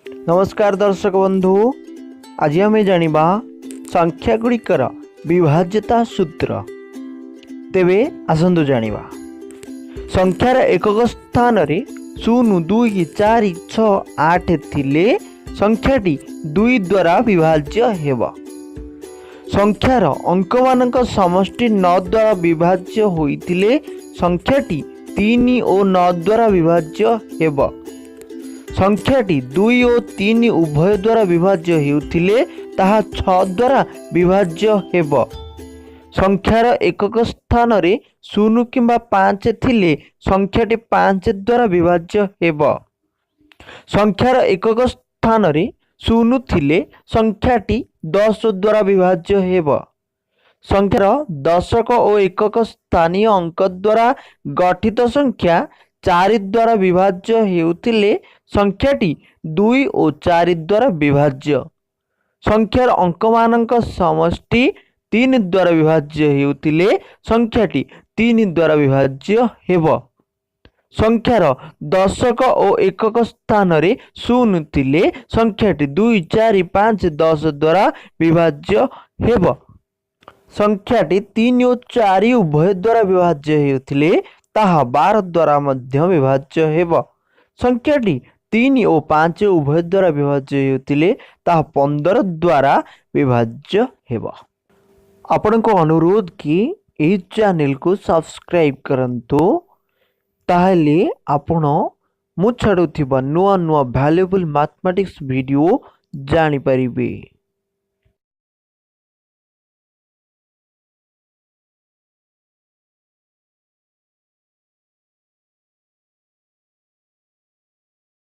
नमस्कार दर्शक बंधु, आज आम जानिबा संख्या गुड़िकर विभाज्यता सूत्र। तेबे आसंतु जानिबा। संख्यार एकक स्थान रे 0, 2, 4, 6, 8 थिले संख्याटी 2 द्वारा विभाज्य हेब। संख्यार अंक मानक समष्टि 9 द्वारा विभाज्य होइतिले संख्याटी 3 और 9 द्वारा विभाज्य हेब। संख्याटी 2 और 3 उभय द्वारा विभाज्य हेउथिले ताहा 6 द्वारा विभाज्य हेब। संख्यार एकक स्थान रे 0 किंबा 5 थिले संख्याटी 5 द्वारा विभाज्य हेब। संख्यार एकक स्थान रे 0 थिले संख्याटी 10 द्वारा विभाज्य हेब। संख्यार दशक और एकक स्थानीय अंक द्वारा गठित संख्या 4 द्वारा विभाज्य हेउथिले संख्याटी 2 और 4 द्वारा विभाज्य। संख्यार अंक मानक समष्टि 3 द्वारा विभाज्य हेउथिले संख्याटी 3 द्वारा विभाज्य हेब। संख्यार दशक और एकक स्थान रे 0 थिले संख्याटी 2, 4, 5, 10 द्वारा विभाज्य हेब। संख्याटी 3 और 4 उभय द्वारा विभाज्य हेउथिले ताहा 12 द्वारा मध्य विभाज्य हेब। संख्याटी 3 और 5 उभय द्वारा विभाज्य हेउथिले ताहा 15 द्वारा विभाज्य हेब। आपण को अनुरोध कि एही चैनल को सब्सक्राइब करंतु, ताहले आपण मु छाड़ुथिबा नुआ नुआ वैल्यूएबल मैथमेटिक्स वीडियो जानि परिबे।